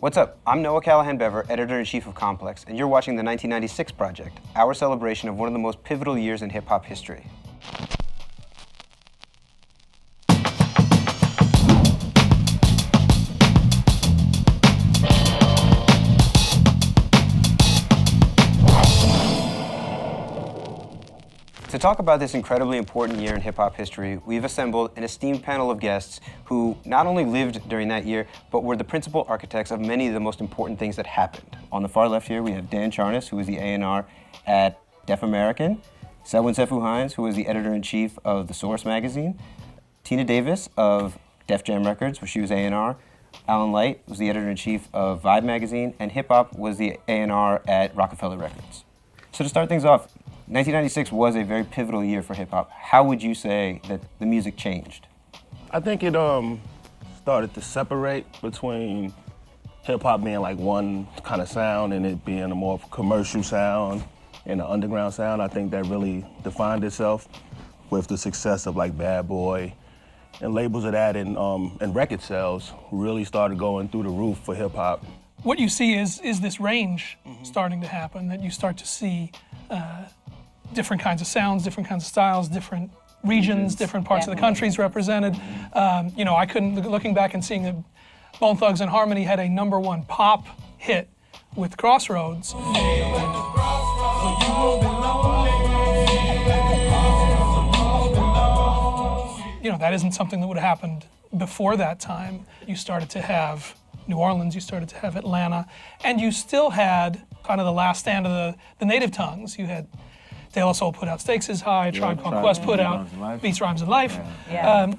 What's up? I'm Noah Callahan-Bever, editor-in-chief of Complex, and you're watching the 1996 Project, our celebration of one of the most pivotal years in hip-hop history. To talk about this incredibly important year in hip-hop history, we've assembled an esteemed panel of guests who not only lived during that year, but were the principal architects of many of the most important things that happened. On the far left here, we have Dan Charnas, who is the A&R at Def American, Selwyn Sefu-Hines, who is the editor-in-chief of The Source magazine, Tina Davis of Def Jam Records, where she was A&R, Alan Light was the editor-in-chief of Vibe magazine, and Hip Hop was the A&R at Rockefeller Records. So to start things off, 1996 was a very pivotal year for hip-hop. How would you say that the music changed? I think it started to separate between hip-hop being like one kind of sound and it being a more commercial sound and an underground sound. I think that really defined itself with the success of like Bad Boy and labels of that, and record sales really started going through the roof for hip-hop. What you see is this range starting to happen, that you start to see different kinds of sounds, different kinds of styles, different regions, different parts of the countries represented. You know, I couldn't, looking back and seeing that Bone Thugs and Harmony had a #1 pop hit with Crossroads. You know, that isn't something that would have happened before that time. You started to have New Orleans, you started to have Atlanta, and you still had kind of the last stand of the native tongues. You had De La Soul put out Stakes is High, Tribe Called Quest put out Beats, Rhymes, and Life.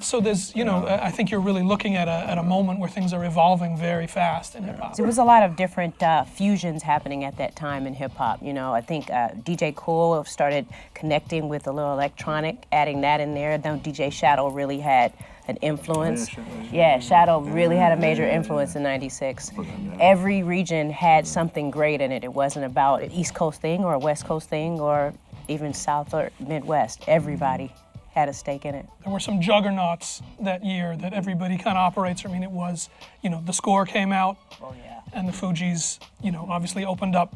So there's, you know, I think you're really looking at a moment where things are evolving very fast in hip hop. There was a lot of different fusions happening at that time in hip hop. You know, I think DJ Kool started connecting with a little electronic, adding that in there. Then DJ Shadow really had an influence. Yeah, Shadow really had a major influence in '96. Every region had something great in it. It wasn't about an East Coast thing or a West Coast thing or even South or Midwest. Everybody had a stake in it. There were some juggernauts that year that everybody kind of operates. I mean, it was, you know, The Score came out, and the Fugees, you know, obviously opened up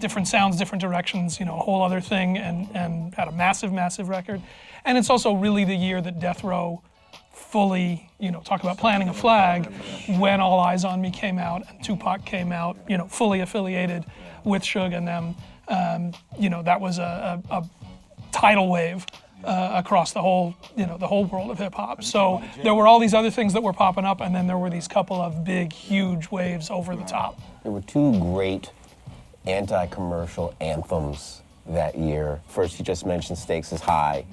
different sounds, different directions, you know, a whole other thing, and had a massive, massive record. And it's also really the year that Death Row fully, you know, talk about planting a flag, when All Eyes on Me came out and Tupac came out, you know, fully affiliated with Suge and them. You know, that was a tidal wave across the whole, you know, the whole world of hip hop. So there were all these other things that were popping up, and then there were these couple of big, huge waves over the top. There were two great anti-commercial anthems that year. First, you just mentioned Stakes is High,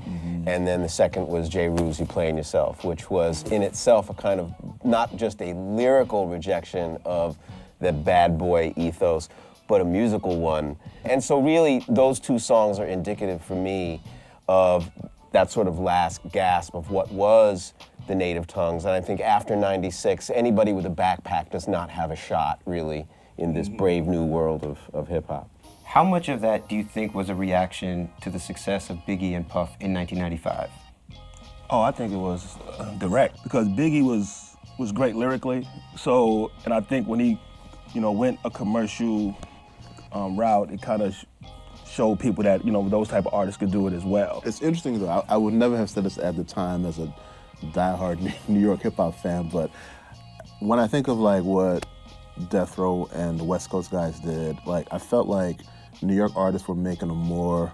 and then the second was J. Rule's You Playing Yourself, which was in itself a kind of not just a lyrical rejection of the bad boy ethos, but a musical one. And so really, those two songs are indicative for me of that sort of last gasp of what was the native tongues. And I think after '96, anybody with a backpack does not have a shot, really, in this brave new world of hip hop. How much of that do you think was a reaction to the success of Biggie and Puff in 1995? Oh, I think it was direct, because Biggie was great lyrically. So, and I think when he, you know, went a commercial route, it kind of showed people that, you know, those type of artists could do it as well. It's interesting though, I would never have said this at the time as a diehard New York hip hop fan, but when I think of like what Death Row and the West Coast guys did, like I felt like New York artists were making a more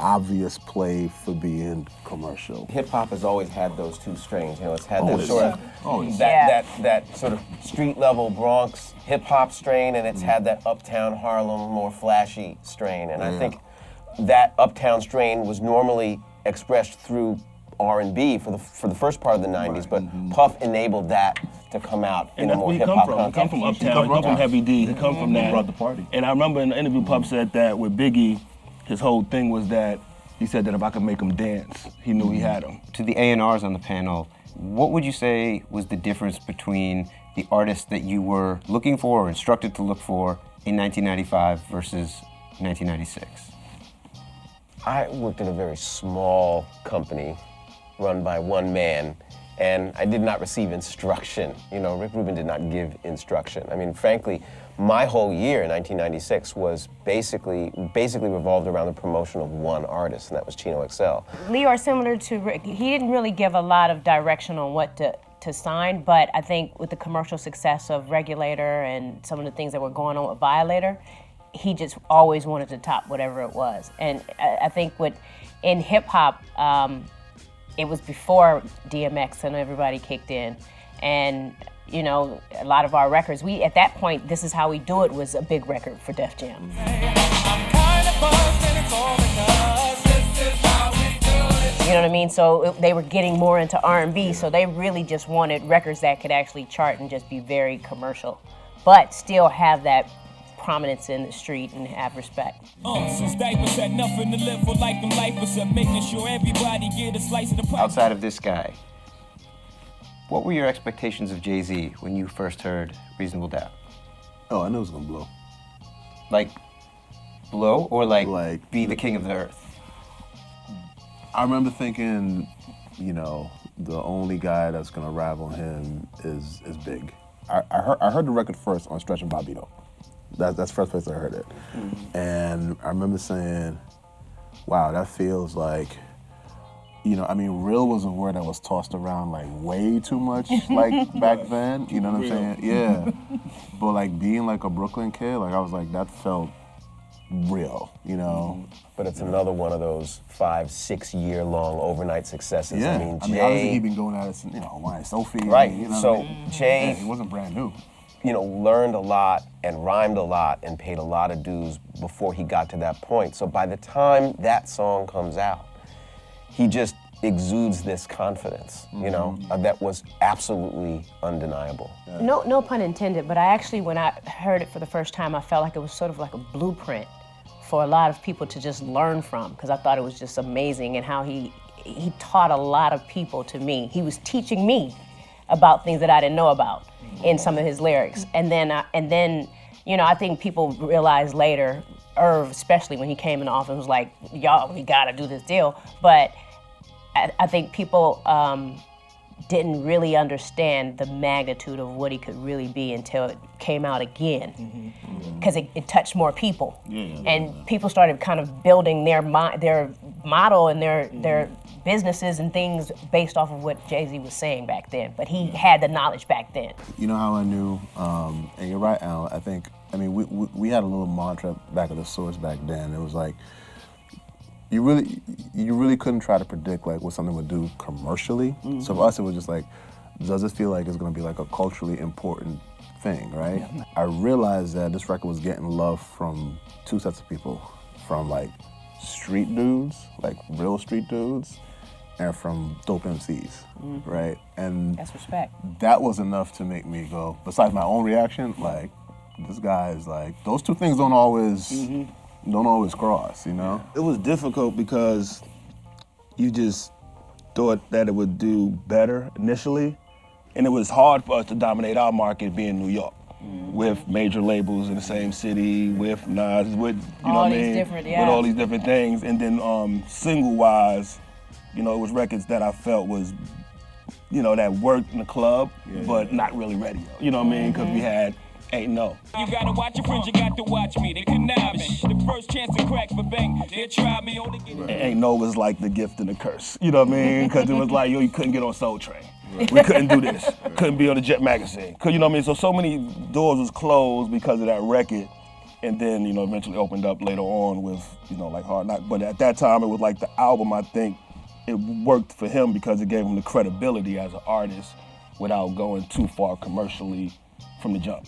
obvious play for being commercial. Hip hop has always had those two strains, you know, it's had that Always. sort of Always. that sort of street level Bronx hip hop strain, and it's had that uptown Harlem more flashy strain. And I think that uptown strain was normally expressed through R&B for the first part of the '90s, but Puff enabled that to come out in a more hip hop context. He come from uptown, he come from Heavy D, he come from that. He brought the party. And I remember in the interview, Puff said that with Biggie, his whole thing was that he said that if I could make him dance, he knew he had him. To the A&Rs on the panel, what would you say was the difference between the artists that you were looking for or instructed to look for in 1995 versus 1996? I worked in a very small company run by one man, And I did not receive instruction. You know, Rick Rubin did not give instruction. I mean, frankly, my whole year in 1996 was basically revolved around the promotion of one artist, and that was Chino XL. Leor, similar to Rick, he didn't really give a lot of direction on what to sign, but I think with the commercial success of Regulator and some of the things that were going on with Violator, he just always wanted to top whatever it was. And I think in hip hop, it was before DMX and everybody kicked in. And you know, a lot of our records, at that point, This Is How We Do It was a big record for Def Jam. You know what I mean? So they were getting more into R&B, so they really just wanted records that could actually chart and just be very commercial, but still have that prominence in the street and have respect. Outside of this guy, what were your expectations of Jay-Z when you first heard Reasonable Doubt? Oh, I knew it was gonna blow. Like, blow or like be the king of the earth? I remember thinking, you know, the only guy that's gonna rival him is Big. I heard the record first on Stretch and Bobbito. That's the first place I heard it. And I remember saying, wow, that feels like, you know, I mean, real was a word that was tossed around like way too much like back then, you know what I'm saying? Yeah. But like being like a Brooklyn kid, like I was like, that felt real, you know? But it's another one of those 5-6 year long overnight successes. Yeah. I mean, obviously he'd been going at it, you know, Wine Sophie. Right, you know so what I mean? Jay, Yeah, he wasn't brand new. you know, learned a lot and rhymed a lot and paid a lot of dues before he got to that point. So by the time that song comes out, he just exudes this confidence, you know, that was absolutely undeniable. No pun intended, but I actually, when I heard it for the first time, I felt like it was sort of like a blueprint for a lot of people to just learn from, because I thought it was just amazing and how he taught a lot of people to me. He was teaching me about things that I didn't know about in some of his lyrics. And then, you know, I think people realized later, Irv, especially when he came in office, was like, y'all, we gotta do this deal. But I think people didn't really understand the magnitude of what he could really be until it came out again, because it touched more people, and people started kind of building their model and their businesses and things based off of what Jay-Z was saying back then. But he had the knowledge back then. You know how I knew, and you're right, Al, I mean, we had a little mantra back at the source back then. It was like, you really couldn't try to predict like what something would do commercially. So for us, it was just like, does it feel like it's gonna be like a culturally important thing, right? Yeah. I realized that this record was getting love from two sets of people, from like street dudes, like real street dudes, and from dope MCs, right? And That's respect. that was enough to make me go, besides my own reaction, like, this guy is like, those two things don't always cross, you know? It was difficult because you just thought that it would do better initially, and it was hard for us to dominate our market being New York, with major labels in the same city, with Nas, with, you know what I mean? With all these different things, and then single-wise, you know, it was records that I felt was, you know, that worked in the club, but not really radio, you know what I mean? Because we had Ain't No. You gotta watch your friends, you got to watch me. They conniving. The first chance to crack for bang, they try me on the Ain't No was like the gift and the curse, you know what I mean? Because it was like, yo, you couldn't get on Soul Train. We couldn't do this. Couldn't be on the Jet magazine. You know what I mean? So many doors was closed because of that record. And then, you know, eventually opened up later on with, you know, like Hard Knock. But at that time, it was like the album, I think, it worked for him because it gave him the credibility as an artist without going too far commercially from the jump.